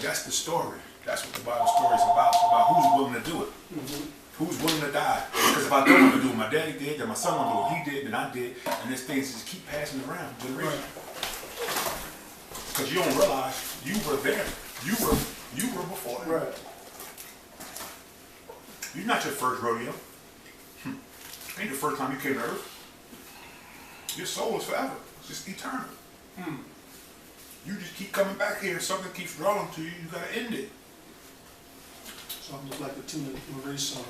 that's the story. That's what the Bible story is about. It's about who's willing to do it. Who's willing to die. Because if I don't want to do it, my daddy did, then my son will do it. He did, then I did. And this thing just keep passing around from generation. Because you don't realize you were there. You were before them. Right. You're not your first rodeo. Ain't the first time you came to earth. Your soul is forever. It's just eternal. You just keep coming back here. Something keeps drawing to you. You gotta end it. So I'm just like the Tina Marie song.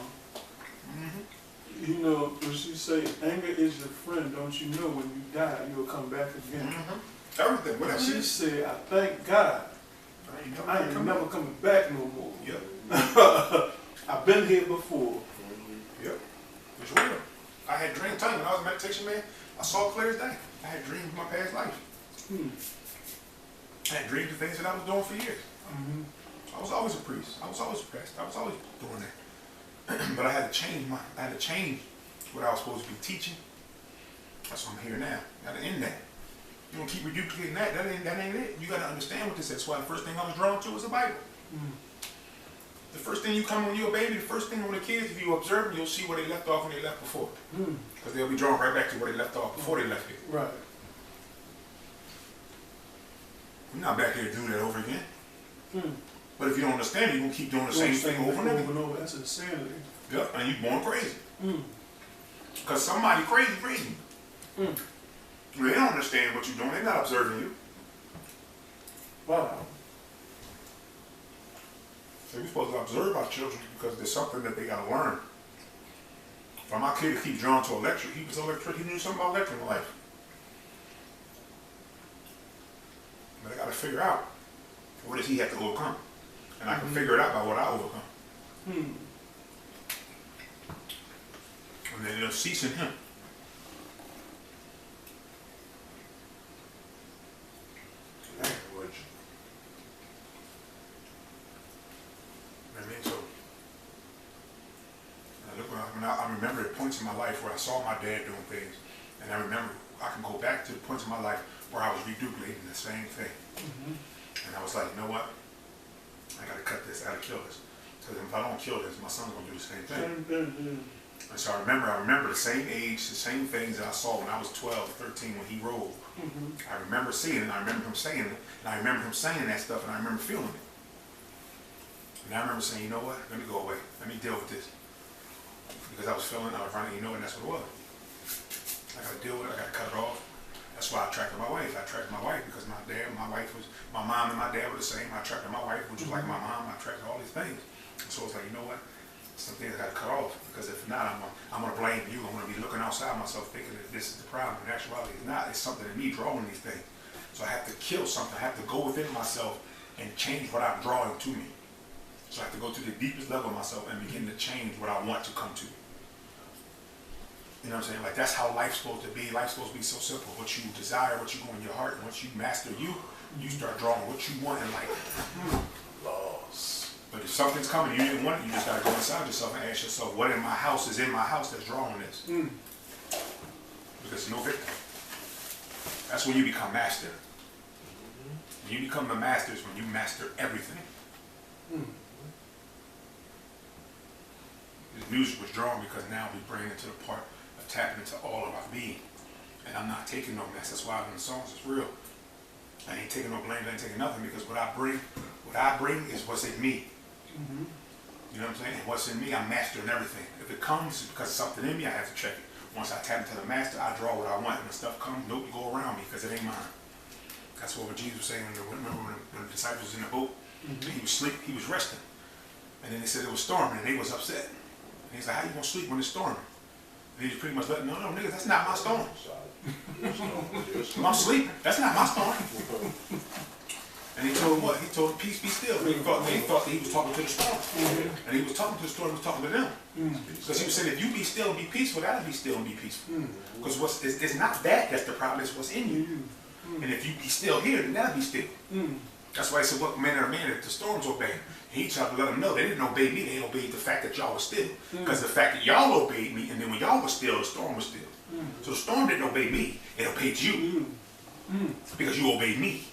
You know, when she say, anger is your friend, don't you know when you die, you'll come back again. Everything, whatever. She said, I thank God I ain't never coming back no more. Yep. I've been here before. Yep. It's real. I had dreams time when I was a meditation man. I saw clear as day. I had dreams of my past life. I had dreams of things that I was doing for years. I was always a priest. I was always a priest. I was always doing that. But I had to change what I was supposed to be teaching. That's why I'm here now. Gotta end that. You don't keep reduplicating that. That ain't it. You gotta understand what this is. That's why the first thing I was drawn to was the Bible. The first thing you come when you're a baby, the first thing with the kids, if you observe them, you'll see where they left off when they left before. Because they'll be drawn right back to where they left off before they left it. Right. We're not back here to do that over again. But if you don't understand it, you're going to keep doing the same thing over and over. That's insanity. Yep, and you're born crazy. Because somebody crazy. They don't understand what you're doing. They're not observing you. Wow. So we're supposed to observe our children because there's something that they got to learn. For my kid to keep drawn to electric, he was electric. He knew something about electric in life. But I got to figure out what does he have to overcome. And I can figure it out by what I overcome. And then it'll cease in him. Language. I mean, so I remember the points in my life where I saw my dad doing things, and I remember I can go back to the points in my life where I was reduplicating the same thing. And I was like, you know what? I gotta cut this, I gotta kill this. Because if I don't kill this, my son's gonna do the same thing. And so I remember the same age, the same things that I saw when I was 12, 13 when he rolled. I remember seeing it, and I remember him saying it, and I remember him saying that stuff, and I remember feeling it. And I remember saying, you know what? Let me go away. Let me deal with this. Because I was feeling, I was running, you know, and that's what it was. I gotta deal with it, I gotta cut it off. That's why I attracted my wife. I attracted my wife because my mom and my dad were the same. I attracted my wife, which was like my mom. I attracted all these things. And so it's like, you know what? Some things I gotta cut off because if not, I'm gonna blame you. I'm gonna be looking outside myself thinking that this is the problem. In actuality, it's not. It's something in me drawing these things. So I have to kill something. I have to go within myself and change what I'm drawing to me. So I have to go to the deepest level of myself and begin to change what I want to come to. You know what I'm saying? Like, that's how life's supposed to be. Life's supposed to be so simple. What you desire, what you go in your heart, and once you master you start drawing what you want in life. Laws. But if something's coming, you didn't want it, you just got to go inside yourself and ask yourself, what in my house is in my house that's drawing this? Because no victim. That's when you become master. When you become the master is when you master everything. The music was drawn because now we bring it to the part of tapping into all of our being. And I'm not taking no mess. That's why in the songs it's real. I ain't taking no blame, I ain't taking nothing because what I bring is what's in me. You know what I'm saying? And what's in me, I'm mastering everything. If it comes because it's something in me, I have to check it. Once I tap into the master, I draw what I want. And when stuff comes, nope, you go around me because it ain't mine. That's what Jesus was saying when the disciples was in the boat. He was asleep, he was resting. And then they said it was storming and they was upset. And he's like, how you gonna sleep when it's storming? And he was pretty much letting them know, no, niggas, that's not my storm. I'm sleeping. That's not my storm. And he told him what? He told him, peace, be still. He thought that he was talking to the storm. And he was talking to the storm, he was talking to them. Because he was saying, if you be still and be peaceful, that'll be still and be peaceful. Because it's not that's the problem, it's what's in you. And if you be still here, then that'll be still. That's why he said, what manner of man if the storms obey? And he tried to let them know they didn't obey me, they obeyed the fact that y'all was still. Because the fact that y'all obeyed me, and then when y'all was still, the storm was still. So the storm didn't obey me, it obeyed you. Because you obeyed me.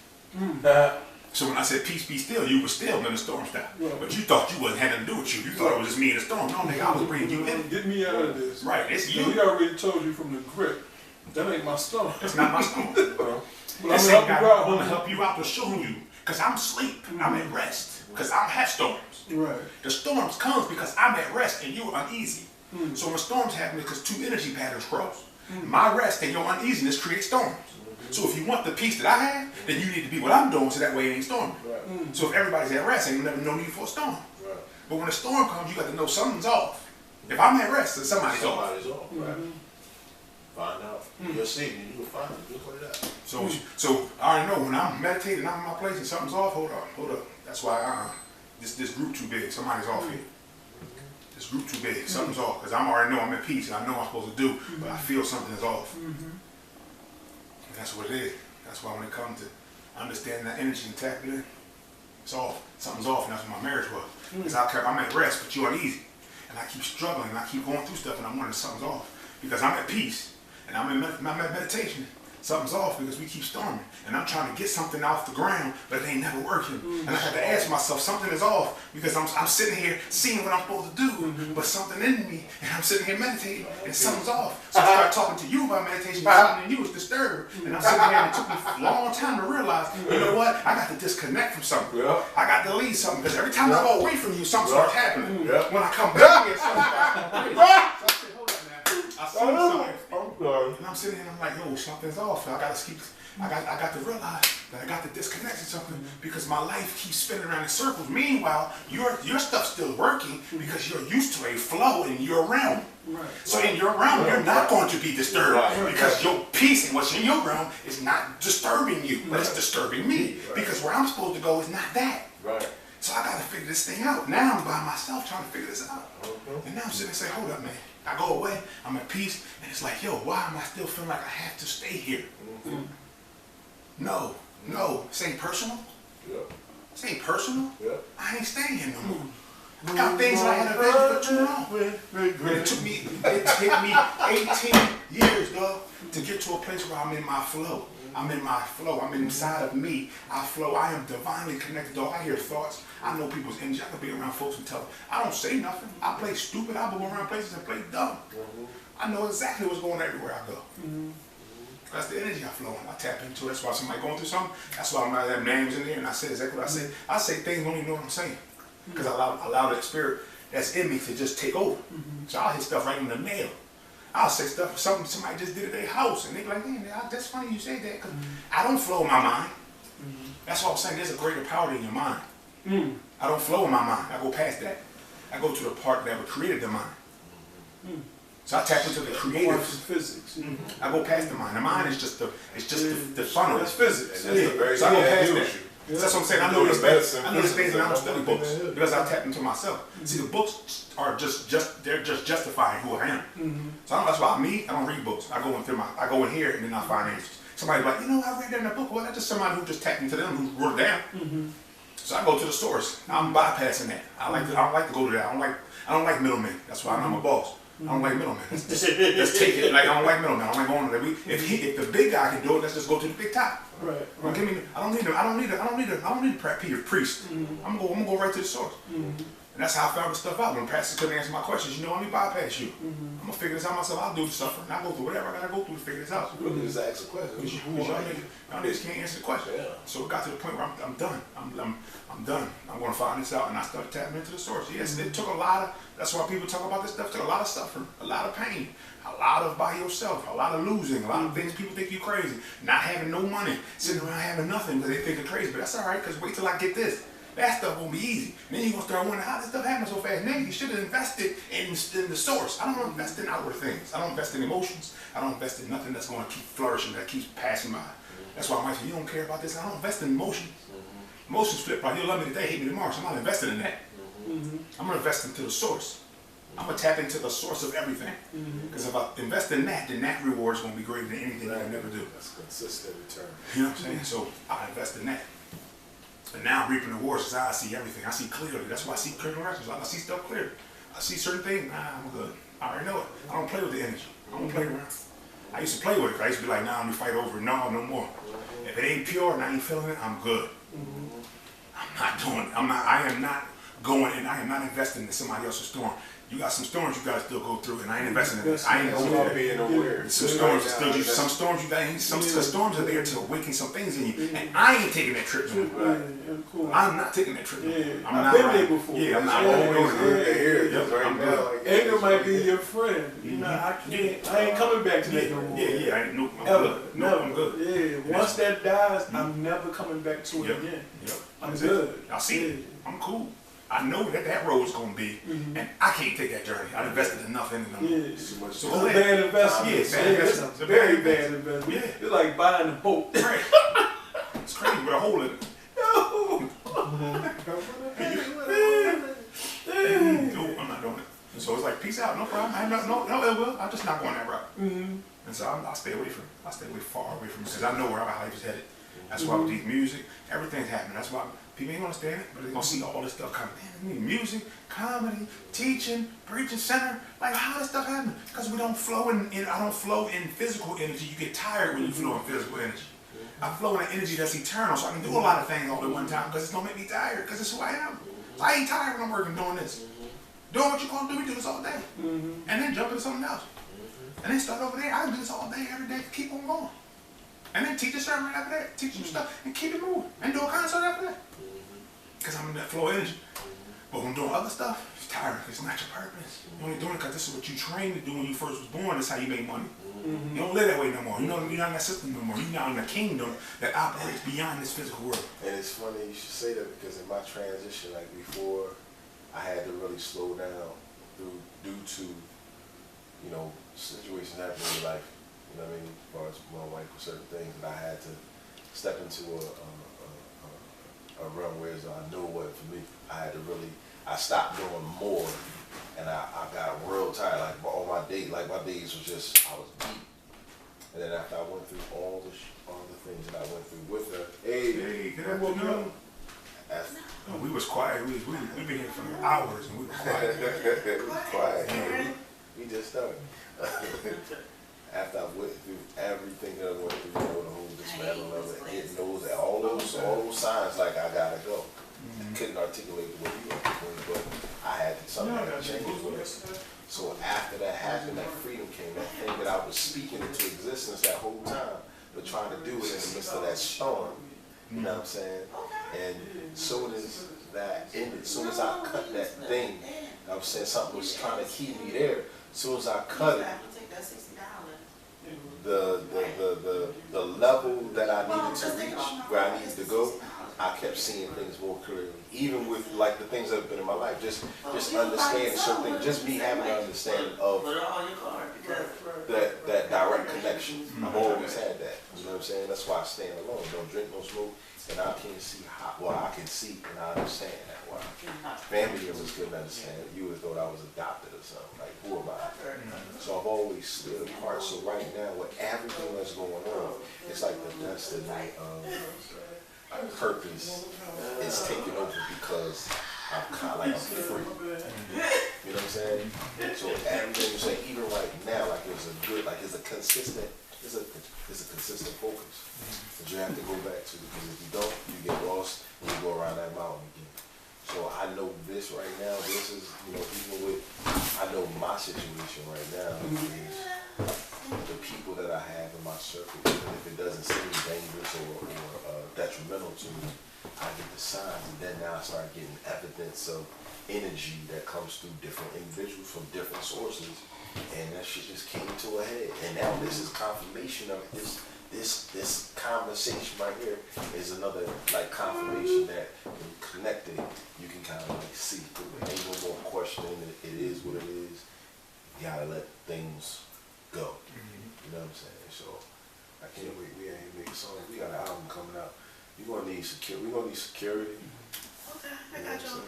So when I said peace be still, you were still in the storm stopped. Right. But you thought you wasn't having to do with you. You thought it was just me in the storm. No, nigga, I was bringing you in. Get me out of this. Right, it's So you. he already told you from the grip, that ain't my storm. It's not my storm. But That I'm same gonna help guy you out. want to help you out to show you. Because I'm asleep. I'm at rest. Because I don't have storms. Right. The storms comes because I'm at rest and you're uneasy. So when storms happen, it's because two energy patterns cross. My rest and your uneasiness create storms. So if you want the peace that I have, then you need to be what I'm doing so that way it ain't storming. Right. So if everybody's at rest, ain't never no need for a storm. Right. But when a storm comes, you got to know something's off. If I'm at rest, then somebody's off. Somebody's off. Right. Find out. You'll see it. You will find it. Just like that. So I already know when I'm meditating, I'm in my place and something's off. Hold up. That's why this group too big. Somebody's off here. This group too big. Something's off because I already know I'm at peace and I know what I'm supposed to do, but I feel something is off. And that's what it is. That's why when it comes to understanding that energy and tapping in, it's off. Something's off, and that's what my marriage was. Because I'm at rest, but you're uneasy. And I keep struggling, and I keep going through stuff, and I'm wondering something's off. Because I'm at peace, and I'm in meditation. Something's off because we keep storming. And I'm trying to get something off the ground, but it ain't never working. And I have to ask myself, something is off because I'm sitting here seeing what I'm supposed to do, but something in me, and I'm sitting here meditating, and something's off. So I start talking to you about meditation, but something in you is disturbed. And I'm sitting here, and it took me a long time to realize, you know what? I got to disconnect from something. Yeah. I got to leave something, because every time I go away from you, something starts happening. Yeah. When I come back here, something starts happening. So I said, hold up, man. I see something. I'm sorry. And I'm sitting here and I'm like, yo, something's off. I got to realize that I got to disconnect from something because my life keeps spinning around in circles. Meanwhile, your stuff's still working because you're used to a flow in your realm. Right. So in your realm, you're not going to be disturbed Right. because your peace and what's in your realm is not disturbing you, but it's disturbing me because where I'm supposed to go is not that. Right. So I got to figure this thing out. Now I'm by myself trying to figure this out. And now I'm sitting and say, hold up, man. I go away, I'm at peace, and it's like, yo, why am I still feeling like I have to stay here? No, this ain't personal. Yeah. This ain't personal. Yeah. I ain't staying here no more. I got things that I had to for too long. And it took me 18 years, dog, to get to a place where I'm in my flow. I'm in my flow. I'm inside of me. I flow. I am divinely connected, dog. I hear thoughts. I know people's energy. I can be around folks and tell them. I don't say nothing. I play stupid. I go around places and play dumb. I know exactly what's going on everywhere I go. That's the energy I flow in. I tap into it. That's why somebody going through something. That's why I'm not having names in there and I say exactly what I say. I say things, don't even know what I'm saying. Because I allow that spirit that's in me to just take over. So I'll hit stuff right in the nail. I'll say stuff, something somebody just did at their house, and they be like, man, that's funny you say that, because I don't flow in my mind. That's what I'm saying, there's a greater power in your mind. I don't flow in my mind, I go past that. I go to the part that created the mind. So I tap into the creative physics. I go past the mind. The mind is just the funnel. That's physics. And that's the very So I go thing that past heals that. you. So that's what I'm saying. I know these things and I don't study books because I tap into myself. See, the books are they're just justifying who I am. So that's why I don't read books. I go in here and then I find answers. Somebody's like, I read that in a book. Well, that's just somebody who just tapped into them, who wrote it down. So I go to the source. I'm bypassing that. I don't like to go to that. I don't like middlemen. That's why I'm a boss. I don't like middlemen. Let's take it. Like I don't like middlemen. I don't like going to that. If the big guy can do it, let's just go to the big top. Right. Don't give me. I don't need a priest. I'm gonna go right to the source. And that's how I found the stuff out. When pastors couldn't answer my questions, let me bypass you. I'm gonna figure this out myself. I'll do the suffering. I'll go through whatever I gotta go through to figure this out. Really just ask a question. Because y'all niggas can't answer the question. Yeah. So it got to the point where I'm done. I'm done. I'm gonna find this out, and I started tapping into the source. Yes, it took a lot of. That's why people talk about this stuff. It took a lot of suffering, a lot of pain, a lot of by yourself, a lot of losing, a lot of things people think you crazy, not having no money, sitting around having nothing because they think you're crazy. But that's all right, because wait till I get this. That stuff won't be easy. And then you're going to start wondering how this stuff happened so fast. Nigga, you should have invested in the source. I don't invest in outward things. I don't invest in emotions. I don't invest in nothing that's going to keep flourishing, that keeps passing by. That's why my wife said, you don't care about this. I don't invest in emotions. Emotions flip right. You'll love me today, hate me tomorrow. So I'm not investing in that. I'm going to invest into the source. I'm going to tap into the source of everything. Because if I invest in that, then that reward is going to be greater than anything I never do. That's consistent return. You know what I'm saying? So I invest in that. And now I'm reaping the rewards because I see everything. I see clearly. That's why I see clear directions. I see stuff clearly. I see certain things. I'm good. I already know it. I don't play with the energy. I don't play around. I used to play with it. I used to be like, nah, let me fight over it. No more. If it ain't pure and I ain't feeling it, I'm good. I am not going and I am not investing in somebody else's storm. You got some storms you gotta still go through, and I ain't investing in this. I ain't That's going why there. being aware. Some storms you got, some storms are there to awaken some things in you, and I ain't taking that trip. Cool. I'm not taking that trip. Yeah, I'm I've not been right. there before. Yeah, I'm not Yeah, always yeah, good. They're here, Yep, just right I'm now. good. Like, Anger might be your friend. You know, I ain't coming back to that no more. Yeah, I ain't, nope, I'm Ever. good. No, I'm good. Yeah, once that dies, I'm never coming back to it Yep. again. Yep. I'm That's good. it. I see it. Yeah. I'm cool. I know that road's gonna be, and I can't take that journey. I invested enough in it. Yeah. too much. It's So a go ahead. bad investment. Yeah, bad It's investment. It's a a very bad bad investment. Yeah. It's like buying a boat. Right. It's crazy with a hole in it. No. No, I'm not doing it. So it's like, peace out, no problem. I ain't no ill will. I'm just not going that route. And so I stay away from it. I stay far away from it because I know where our life is headed. That's why with these music, everything's happening. That's why people ain't gonna understand it, but they're gonna see all this stuff coming. Damn, I mean, music, comedy, teaching, preaching center. Like, how does stuff happen? Because we don't flow in, I don't flow in physical energy. You get tired when you flow in physical energy. I flow in an energy that's eternal, so I can do a lot of things all at one time because it's gonna make me tired because it's who I am. So I ain't tired when I'm working doing this. Doing what you're gonna do, we do this all day. And then jump into something else. And then start over there. I can do this all day, every day, keep on going. And then teach a sermon after that, teach some stuff, and keep it moving. And do a concert after that. Because I'm in that flow of energy. But when I'm doing other stuff, it's tiring. It's not your purpose. You're only doing it because this is what you trained to do when you first was born. That's how you make money. You don't live that way no more. You're not in that system no more. You're now in a kingdom that operates beyond this physical world. And it's funny you should say that because in my transition, like before, I had to really slow down due to, you know, situations happening in life. You know what I mean? As far as my wife with certain things that I had to step into a realm where I knew it wasn't for me. I stopped doing more, and I got real tired. Like all my days was just, I was beat. And then after I went through all the things that I went through with her, Hey, good afternoon. We was quiet. We been here for hours, and we were quiet. quiet. We just started. After I went through everything that I went through, you know, the whole dismantling of it, it knows that all those signs, like I gotta go. I couldn't articulate the way you articulated, but I had to something had to change with it. So after that happened, that freedom came, that thing that I was speaking into existence that whole time, but trying to do it in the midst of that storm. You know what I'm saying? And soon as that ended, soon as I cut that thing, I was saying something was trying to keep me there. Soon as I cut it, the level that I needed to reach, where I needed to go, I kept seeing things more clearly. Even with like the things that have been in my life, just understanding certain things, just me having an understanding of that direct connection. I've always had that. You know what I'm saying? That's why I stand alone. Don't drink, no smoke, and I can see I can see and I understand that. Why family members couldn't understand it. You would have thought I was adopted or something. Like, who am I? So I've always stood apart. So right now, with everything that's going on, it's like the destiny of purpose is taking over because I'm kind of like I'm free. You know what I'm saying? So everything you say, even right now, like it's a good, like it's a consistent focus that you have to go back to, because if you don't, you get lost and you go around that mountain again. So I know this right now, this is, you know, even with, I know my situation right now is the people that I have in my circle, even if it doesn't seem dangerous or detrimental to me, I get the signs, and then now I start getting evidence of energy that comes through different individuals from different sources, and that shit just came to a head. And now this is confirmation of this conversation right here is another like confirmation that when you connect it, you can kind of like see through it. Ain't no more questioning it. It is what it is. You gotta let things go. You know what I'm saying? So I can't wait. We ain't making songs. We got an album coming out. We're gonna need security. We're gonna need security. Okay, I got you.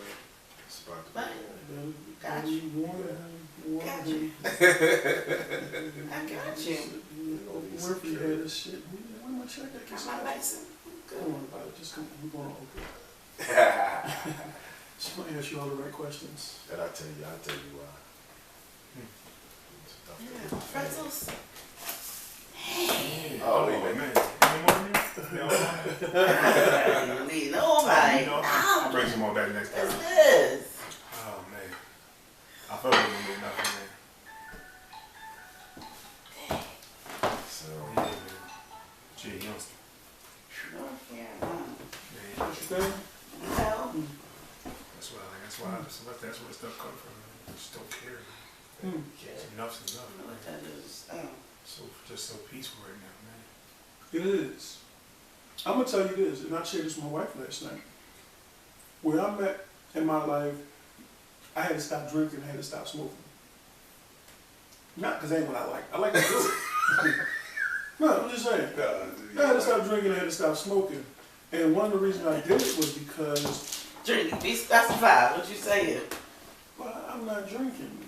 It's about to But be. got you. Got you. I got you. Murphy had this shit. Where my check at? Got my license. Don't worry about it. Just come. We're going to open it. She's going to ask you all the right questions. And I'll tell you why. Yeah, pretzels. Oh, wait a minute. Man, Leave nobody. You know, I'll bring some more back next time. What's this? Oh man, I thought it was gonna be enough So, in there. Yeah, man. Gee, you know, Yeah. man, What you think? No. that's where the stuff comes from. Man. Just don't care. Hmm. Enough's enough. What that is? So just so peaceful right now, man. It is. I'm gonna tell you this, and I shared this with my wife last night. Where I'm at in my life, I had to stop drinking, I had to stop smoking. Not because that ain't what I like. I like to do it. No, I'm just saying. I had to stop drinking, I had to stop smoking. And one of the reasons I did it was because, Drinking, be specified. What you saying? well, I'm not drinking.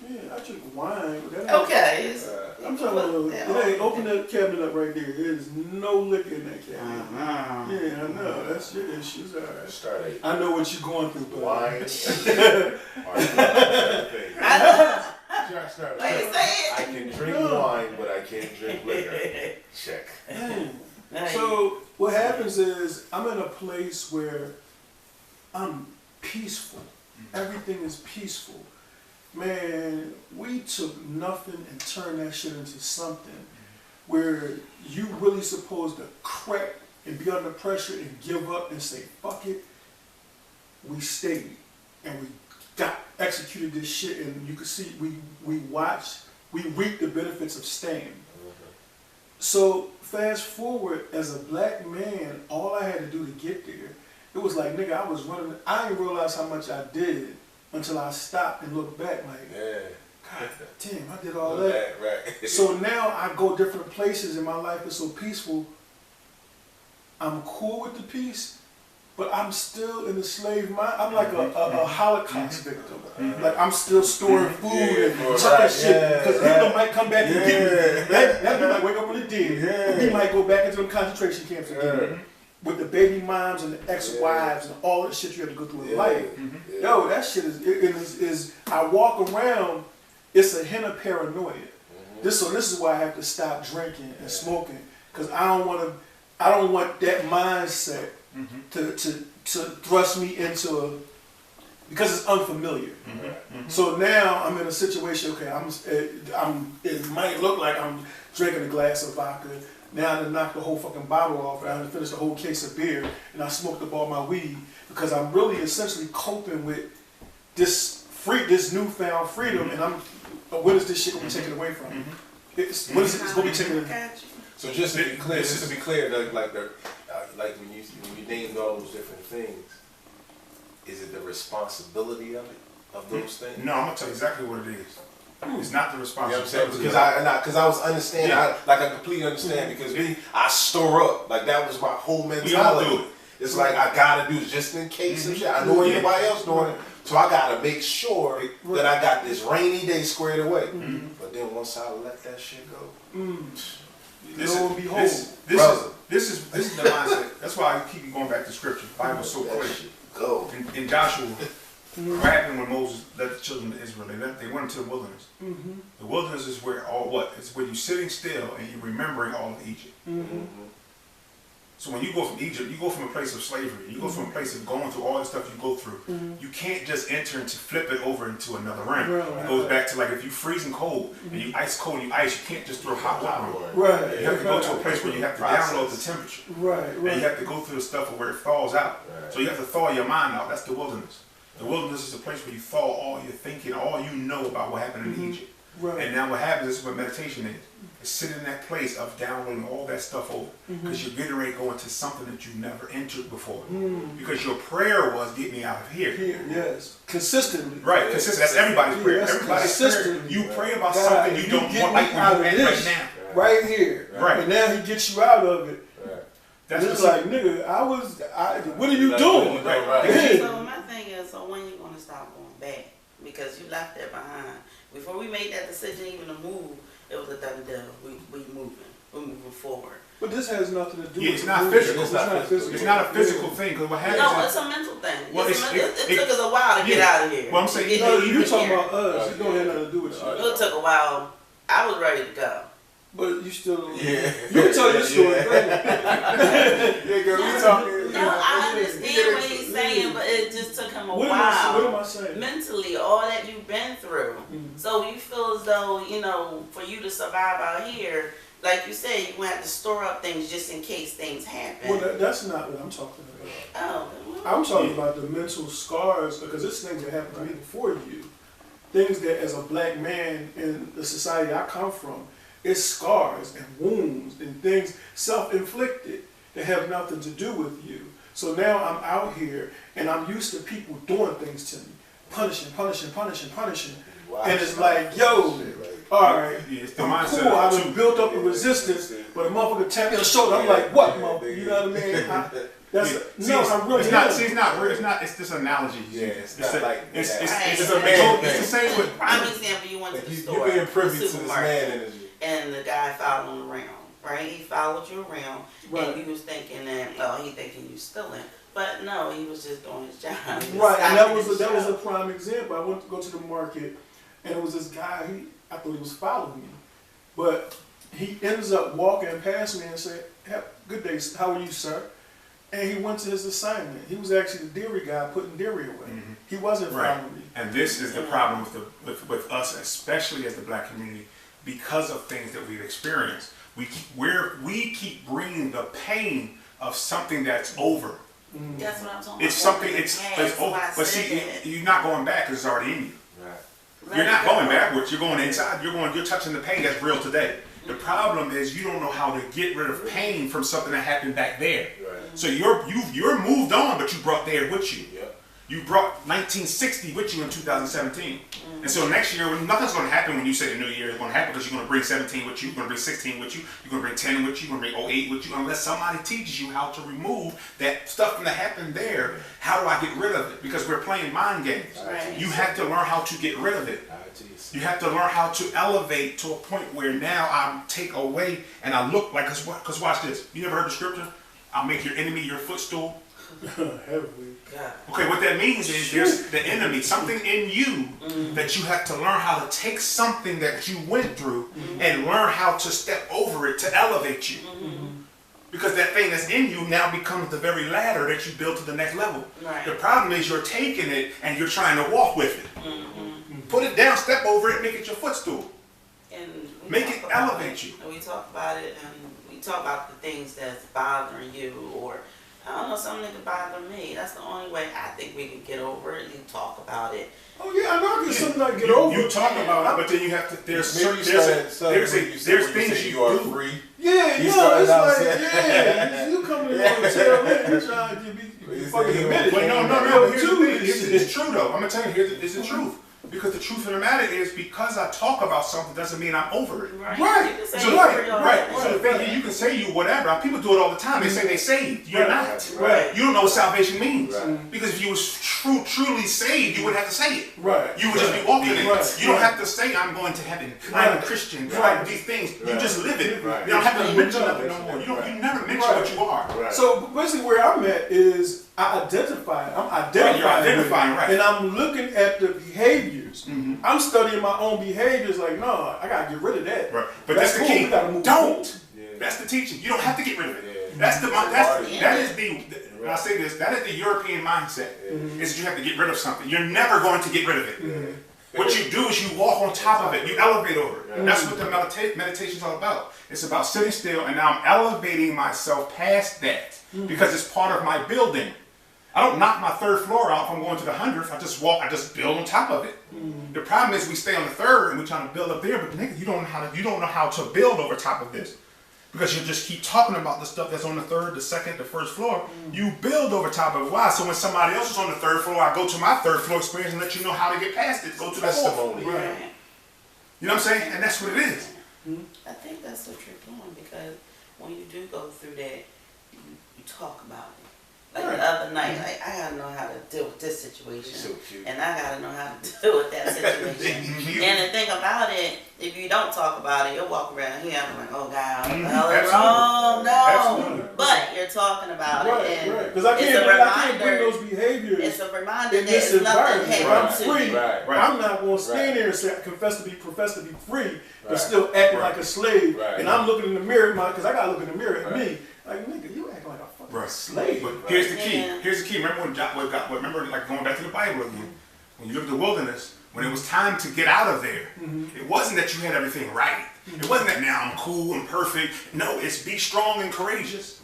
Yeah, I drink wine. But that ain't, Okay. I'm talking about, it ain't, open that cabinet up right there. There's no liquor in that cabinet. Yeah, I know. That's your issues. All right. start at I know what you're going through, but wine. I know. Start What you saying? I can drink wine, but I can't drink liquor. Check. Man. So what happens is I'm in a place where I'm peaceful. Everything is peaceful. Man, we took nothing and turned that shit into something where you really supposed to crack and be under pressure and give up and say, fuck it. We stayed and we executed this shit, and you can see we watched, we reaped the benefits of staying. So fast forward, as a black man, all I had to do to get there, it was like, nigga, I was running, I didn't realize how much I did until I stopped and looked back like, God damn, I did all that. Right. So now I go different places and my life is so peaceful. I'm cool with the peace, but I'm still in the slave mind. I'm like a Holocaust victim. Like I'm still storing food and chucking shit because Hitler might come back and get me. That dude might wake up when he did. He might go back into them concentration camps again. With the baby moms and the ex-wives and all the shit you have to go through in life. Yo, that shit is I walk around, it's a hint of paranoia. This is why I have to stop drinking and smoking, because I don't want that mindset to thrust me into because it's unfamiliar. So now I'm in a situation, okay, it might look like I'm drinking a glass of vodka. Now I done knocked the whole fucking bottle off, and I done finished the whole case of beer, and I smoked up all my weed, because I'm really essentially coping with this newfound freedom, and when is this shit gonna be taken away from me? It's gonna be taken away. So just to be clear, like when you named all those different things, is it the responsibility of those things? No, I'm gonna tell you exactly what it is. It's not the responsibility. You know what I'm saying? Because I was understanding, I completely understand, because I store up. Like that was my whole mentality. We all do it. It's like I gotta do it just in case of shit. I know anybody else doing it, so I gotta make sure that I got this rainy day squared away. But then once I let that shit go, Lo and behold, this is the mindset. That's why I keep going back to scripture. The Bible's so clear. Go. In Joshua, what happened when Moses led the children of Israel? They went into the wilderness. The wilderness is where it's where you're sitting still and you're remembering all of Egypt. So when you go from Egypt, you go from a place of slavery. You go from a place of going through all the stuff you go through. You can't just enter and flip it over into another realm. It goes back to like if you're freezing cold and you ice cold and you ice, you can't just throw hot water over. Right. You have to go to a place where you have to download the temperature. Right. And you have to go through the stuff where it thaws out. So you have to thaw your mind out. That's the wilderness. The wilderness is a place where you thaw all your thinking, all you know about what happened in Egypt. Right. And now what happens is what meditation is. It's sitting in that place of downloading all that stuff over. Because you're getting ready to go into something that you never entered before. Because your prayer was, get me out of here. Yes. Consistently. Right, consistent. That's everybody's prayer. Yes, Everybody's prayer. consistently. You pray about something you don't want, like out where of you're at this right now. right here. Right. And now he gets you out of it. That's It's like, nigga, what are you doing? Right. So my thing is, so when you gonna stop going back? Because you left that behind. Before we made that decision even to move, it was a done deal. We moving. We're moving forward. But this has nothing to do Yeah, with it's not moving. physical. It's not physical. It's not a physical thing, because what happens No, is... it's a mental thing. Well, it took us a while to get out of here. Well, I'm saying, To get No, here. you talking about us. It don't have nothing to do with you. It took a while. I was ready to go. But you still, Yeah. you can tell your story. Yeah. Go ahead. Yeah, girl, we talking. No, I understand what he's saying, but it just took him a What while. am I saying? Mentally, all that you've been through. So you feel as though, you know, for you to survive out here, like you said, you're going to have to store up things just in case things happen. Well, that's not what I'm talking about. Oh, I'm talking about the mental scars, because it's things that happened to me before you. Things that, as a black man in the society I come from, it's scars and wounds and things self-inflicted that have nothing to do with you. So now I'm out here and I'm used to people doing things to me, punishing. And it's like, yo, all right, Yeah, it's the I'm mindset cool. I of done built up a resistance, but a motherfucker tap me on the shoulder. I'm like, what, motherfucker? You know what I mean? I'm really it's not. See, it's not. It's not. It's this analogy. Yeah, it's It's not a- like it's that. it's It's a a man It's the thing. same with. prime example, you went to Like the you store, being privy to this supermarket, man energy. and the guy following around, right? He followed you around, Right. and you was thinking that, oh, he thinking you stealing. But no, he was just doing his job. He Right, and that stocking was his a shelf. prime example. I went to go to the market, and it was this guy. I thought he was following me, but he ends up walking past me and said, "Good day, how are you, sir?" And he went to his assignment. He was actually the dairy guy putting dairy away. Mhm. He wasn't Right. following me. And this is the problem with us, especially as the black community, because of things that we've experienced. We keep bringing the pain of something that's over. That's what I'm talking about. It's something. That's It's over. why I But said see, that. you're not going back because it's already in you. Right. You're not going backwards. You're going inside. You're touching the pain that's real today. The problem is you don't know how to get rid of pain from something that happened back there. Right. So you're moved on, but you brought there with you. Yep. You brought 1960 with you in 2017. And so next year, nothing's going to happen when you say the new year is going to happen, because you're going to bring 17 with you, you're going to bring 16 with you, you're going to bring 10 with you, you're going to bring 08 with you, unless somebody teaches you how to remove that stuff that happened there. How do I get rid of it? Because we're playing mind games. Right. You have to learn how to get rid of it. ITs. You have to learn how to elevate to a point where now I take away and I look like, because watch this. You never heard the scripture? I'll make your enemy your footstool. Have we? God. Okay, what that means is there's the enemy, something in you that you have to learn how to take something that you went through and learn how to step over it to elevate you. Because that thing that's in you now becomes the very ladder that you build to the next level. Right. The problem is you're taking it and you're trying to walk with it. Put it down, step over it, make it your footstool. And we Make talk it about elevate you. And we talk about it, and we talk about the things that's bothering you, or I don't know, something that could bother me. That's the only way I think we can get over it. You talk about it. Oh yeah, I know there's something I get over. You talk about it, but then you have to. There's Maybe you there's there's things you are do. free. Yeah, He no, started it's out like, saying- yeah, you coming in on the tail end, you trying to be He's fucking saying- admitted. Wait, no. Yo, Here's the too, thing. this It's shit. true though. I'm gonna tell you. Here's the truth. Because the truth of the matter is, because I talk about something doesn't mean I'm over it. Right. Right. You can say So it right, for your right. life. So the thing is, you can say you whatever. People do it all the time. They say they saved. You're not. Right. You don't know what salvation means. Right. Because if you was truly saved, you wouldn't have to say it. Right. You would just be walking in it. Right. You don't have to say, I'm going to heaven. I'm Right. a Christian. Right. Right. These things. You Right. just live it. Right. You don't have to Right. mention nothing no more. You never mention Right. what you are. Right. So basically, where I'm at is I identify. I'm identifying. You're identifying, with it, right. And I'm looking at the behaviors. Mhm. I'm studying my own behaviors. Like, no, I gotta get rid of that. Right. But that's the cool. key. We gotta move Don't. forward. Yeah. That's the teaching. You don't have to get rid of it. Yeah. That's the Yeah. that is the when I say this, that is the European mindset. Is that you have to get rid of something. You're never going to get rid of it. What you do is you walk on top of it. You elevate over it. And that's what the meditation is all about. It's about sitting still, and now I'm elevating myself past that because it's part of my building. I don't knock my third floor out if I'm going to the 100th. I just walk. I just build on top of it. The problem is we stay on the third and we're trying to build up there, but nigga, you don't know how to build over top of this. Because you just keep talking about the stuff that's on the third, the second, the first floor. You build over top of it. Why? So when somebody else is on the third floor, I go to my third floor experience and let you know how to get past it. Go to the fourth. Testimony. Right. You know what I'm saying? And that's what it is. I think that's what you're doing, because when you do go through that, you talk about it. Like the other night, like I gotta know how to deal with this He's situation, so cute. and I gotta know how to deal with that situation. And the thing about it, if you don't talk about it, you'll walk around here and I'm like, oh God, what the hell is wrong? No, Absolutely. but you're talking about Right, it, and right. Because I it's can't, a I can't bring reminder. those behaviors It's a reminder in that this it's nothing environment. If I'm happened to free, you. Right. I'm not going to stand there and say I profess to be free, but still acting Right. like a slave. Right. And I'm looking in the mirror, because I got to look in the mirror at Right. me. Like, nigga, you acting like a fucking Right. slave. But here's the key. Yeah. Here's the key. Remember remember, like going back to the Bible again. When you look at the wilderness, when it was time to get out of there, it wasn't that you had everything right. It wasn't that now I'm cool and perfect. No, it's be strong and courageous.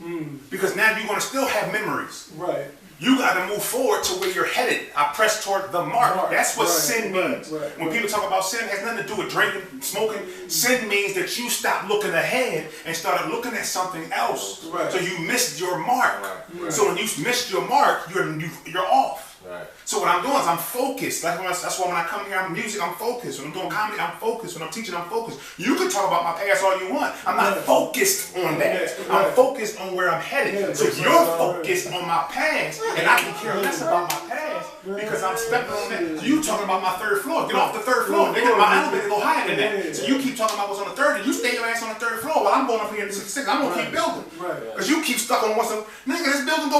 Because now you're going to still have memories. Right. You got to move forward to where you're headed. I press toward the mark. That's what Right, sin right, means. right, When right. people talk about sin, it has nothing to do with drinking, smoking. Sin means that you stop looking ahead and started looking at something else. Right. So you missed your mark. Right. So when you missed your mark, you're off. Right. So what I'm doing is I'm focused. That's why when I come here, I'm music, I'm focused. When I'm doing comedy, I'm focused. When I'm teaching, I'm focused. You can talk about my past all you want. I'm not focused on that. I'm focused on where I'm headed. Yeah, So that's you're right. focused on my past, and I can care less about my past because I'm stepping on that. So you talking about my third floor. Get off the third floor. Nigga, my elevator go higher than that. So you keep talking about what's on the third, and you stay your ass on the third floor while I'm going up here to 66. I'm going to keep building. Right. Because you keep stuck on what's up. Nigga, this building go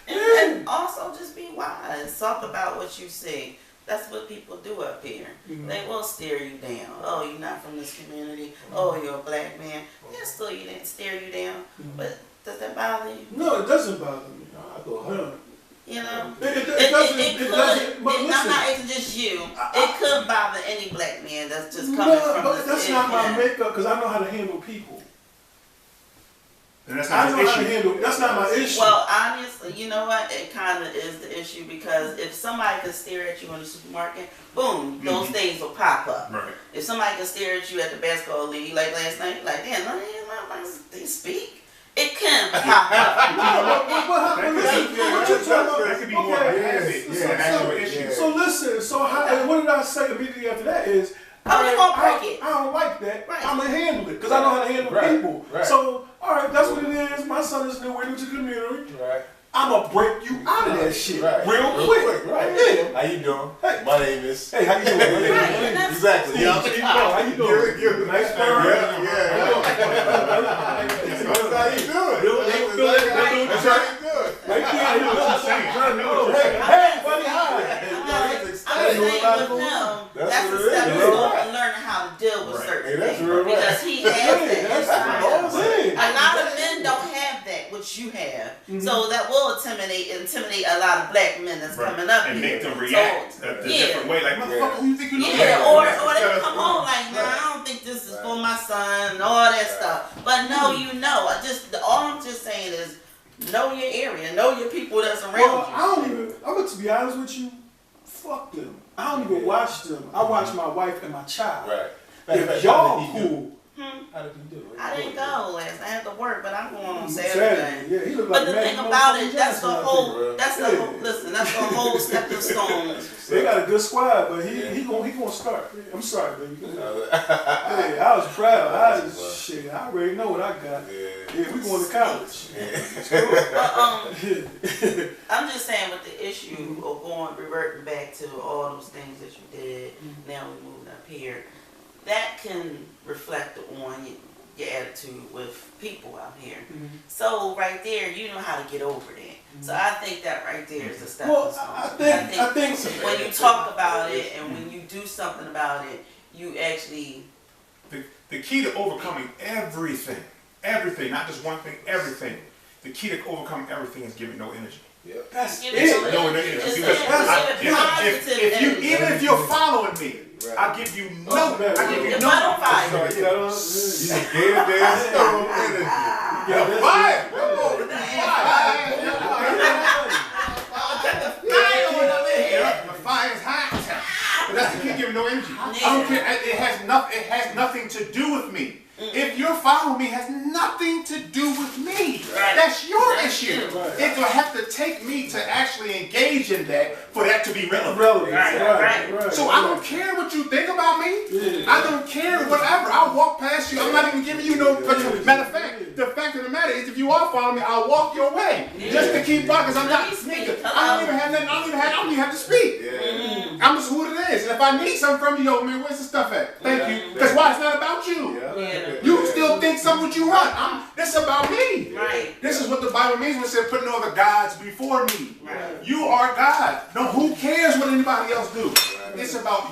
And also just be wise. Talk about what you see. That's what people do up here. They will stare you down. Oh, you're not from this community. Oh, you're a black man. Yeah, still you didn't stare you down. But does that bother you? No, it doesn't bother me. I go home. No. You know? It doesn't. It could. doesn't. But I'm listen. not asking just you. It could bother any black man that's just coming No, from but this that's not my area. makeup because I know how to handle people. And that's I not know the how to issue. handle. That's not my issue. Well, honestly, you know what? It kind of is the issue because if somebody could stare at you in the supermarket, boom, those things will pop up. Right. If somebody can stare at you at the basketball league like last night, you're like, damn, they speak. It can pop up. But listen, what you talking about? That could be more of a habit than an actual issue. So listen. So how? And what did I say immediately after that is? Oh, you gonna break it. I don't like that. Right. I'm gonna handle it because I know how to handle Right. people. Right. So all right, that's what it is. My son is new, we're new to the community. Right. I'ma break you out of that shit Right. real quick. Right. Yeah. How you doing? Hey. My name is. Hey, how you doing? Right, and that's- Exactly. Steve, Yeah. Steve, how you doing? Good. Nice firm. Yeah. How you doing? That's how you doing. Right there, he was That's what I'm saying. hey, buddy, hi. I'm He's saying with excited. him, That's that's what a it step is. in Right. learning how to deal with Right. certain Hey, that's things. real right. Because he has that That's inside what I'm him. saying. A lot of men don't have that, which you have. So that will intimidate a lot of black men that's coming up And here. make them react So, a yeah. different way. Like, motherfucker, who you think you look Yeah, like? or they come on like, nah, I don't think this is for my son, and all that stuff. But no, you know, all I'm just saying is know your area, know your people that's around Well, you. I don't even, I'm going to be honest with you, fuck them. I don't even watch them. I watch my wife and my child. Right. If y'all cool, How did he do? I didn't go last night. I had to work, but I'm going on Saturday. Saturday. Yeah, he look But like the Magic thing about Motherfucking it, that's the Johnson out whole, bro. that's the whole, listen, that's the whole stepping stone. there. They got a good squad, but he gonna start. I'm sorry, baby. Hey, I was proud. Shit, I already know what I got. Yeah, we going to college. But, I'm just saying with the issue of reverting back to all those things that you did, now we're moving up here, that can reflect on your attitude with people out here. So right there, you know how to get over that. So I think that right there is a stepping Well, stone. I think when you talk about it and when you do something about it, you actually. The key to overcoming everything, not just one thing, everything. The key to overcoming everything is giving no energy. that's Give it. it No energy. Because even if you're following me, I give you no. I give you If no. I don't fire, You dead stone energy. Fire! Come on, fire! The fire is hot. But that's the key, giving no energy. I don't care. It has nothing to do with me. If you're following me, it has nothing to do with me. Right. That's your That's issue. you. It will have to take me to actually engage in that for that to be relevant. Right. So I don't care what you think about me. I don't care whatever. I'll walk past you. I'm not even giving you no. Matter of fact, the fact of the matter is, if you are following me, I'll walk your way. Just to keep up, because I'm not, nigga, I don't even have nothing, I don't even have to speak. Yeah. I'm just who it is. And if I need something from you, yo, man, where's the stuff at? Thank you. Because why? It's not about you. Yeah. You still think something what you want. This is about me. Right. This is what the Bible means when it said put no other gods before me. Right. You are God. No, who cares what anybody else do? It's about you.